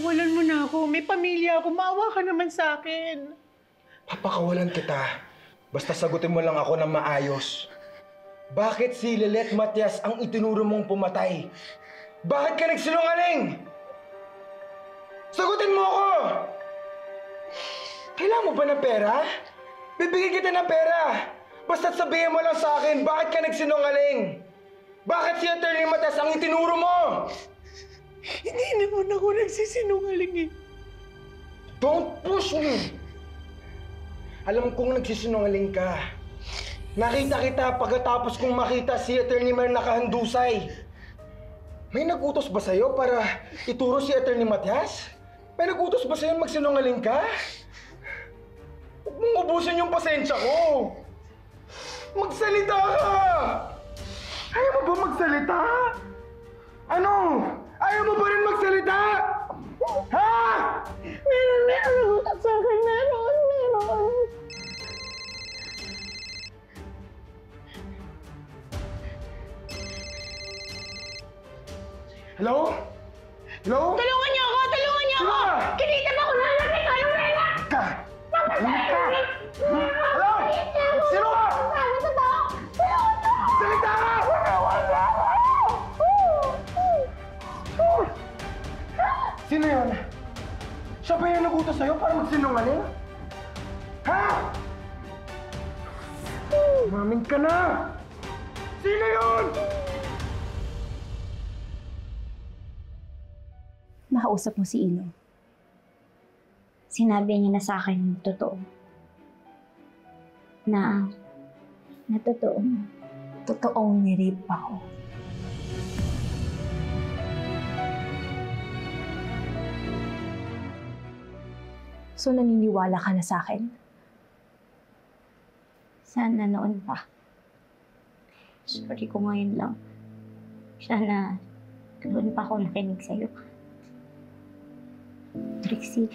pakawalan mo na ako. May pamilya ako. Maawa ka naman sa akin. Papakawalan kita. Basta sagutin mo lang ako ng maayos. Bakit si Lilet Matias ang itinuro mong pumatay? Bakit ka nagsinungaling? Sagutin mo ako! Kailangan mo ba ng pera? Bibigyan kita ng pera! Basta't sabihin mo lang sa akin, bakit ka nagsinungaling? Bakit si Atty. Matias ang itinuro mo? Hindi naman ako nagsisinungaling eh. Don't push me! Alam kong nagsisinungaling ka. Nakita kita pagkatapos kong makita si Atty. Mer nakahandusay. May nagutos ba sa'yo para ituro si Atty. Matias? May nagutos ba sa'yo magsinungaling ka? Huwag mong ubusin yung pasensya ko! Magsalita ka! Ayaw mo ba magsalita? Ano? Ayaw mo ba rin magsalita? Ha? Meron utak sa akin. Meron. Hello? Hello? Tulungan niyo ako! Tulungan niyo ako! Kinita mo ako na anak ni Carolina! Ka! Papatay ka! Hello? Sino ka? Salita ka! Sino yun? Siya ba yung nagutos sa'yo para magsinungaling? Ha? Umamin ka na! Sino yun? Nakausap mo si Ino. Sinabi niya na sa akin yung totoo. Na totoong nirape ako. So naniniwala ka na sa akin? Sana noon pa. Sorry ko ngayon lang. Sana noon pa ako nakinig sa'yo. Trixie,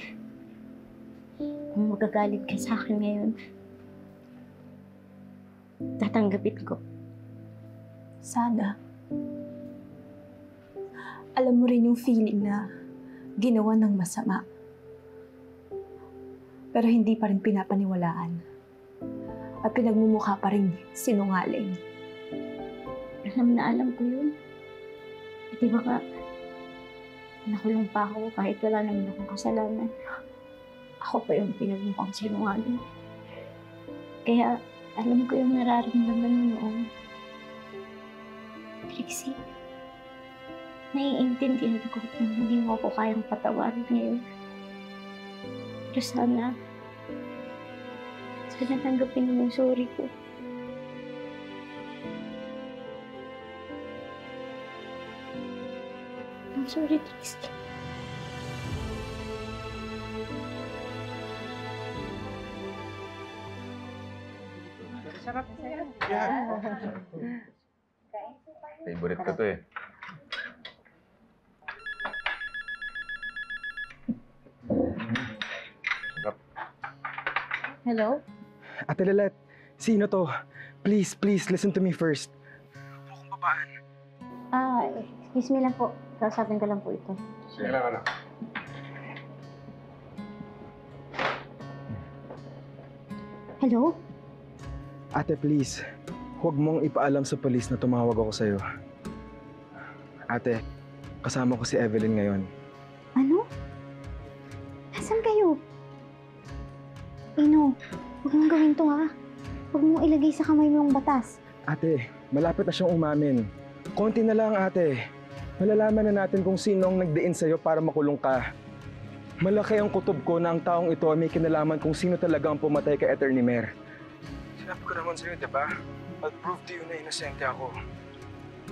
kung magagalit ka sa akin ngayon, tatanggapin ko. Sana. Alam mo rin yung feeling na ginawa ng masama. Pero hindi pa rin pinapaniwalaan. At pinagmumukha pa rin sinungaling. Alam na alam ko yun. Di ba ka, nakulong pa ako kahit wala naman akong kasalanan. Ako pa yung pinagmukhang sinungaling. Kaya alam ko yung nararamdaman mo noon. Trixie, naiintindihan ko kung hindi mo ako kayang patawarin ngayon. Pero sana tanggapin mo yung sorry ko. I'm sorry, Trixie. Sarap. Favorite ko to eh. Sarap. Hello? Ate Lilet, sino to? Please, listen to me first. Huwag akong babaan. Excuse me lang po. Kausapin ko lang po ito. Sige lang, anak. Hello? Ate, please. Huwag mong ipaalam sa polis na tumawag ako sa'yo. Ate, kasama ko si Evelyn ngayon. Ano? Nasaan kayo? Ino, huwag mong gawin to ha. Huwag mong ilagay sa kamay mo yung batas. Ate, malapit na siyang umamin. Konti na lang, ate. Malalaman na natin kung sino ang nagdiin sa'yo para makulong ka. Malaki ang kutob ko na ang taong ito ay may kinalaman kung sino talaga ang pumatay kay Atty. Mer. Sinabi ko naman sa'yo, di ba? I'll prove to you na inosente ako.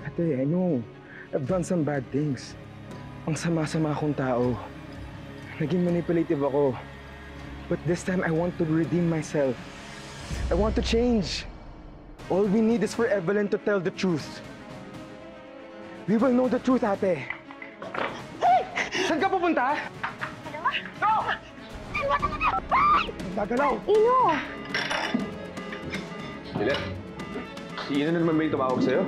Ate, I know. I've done some bad things. Ang sama-sama akong tao. Naging manipulative ako. But this time, I want to redeem myself. I want to change. All we need is for Evelyn to tell the truth. We will know the truth, ate. Hey! Saan ka pupunta? Go! Gagalaw! Ino! Lilet, si Ino na naman ba yung tumawag sa'yo?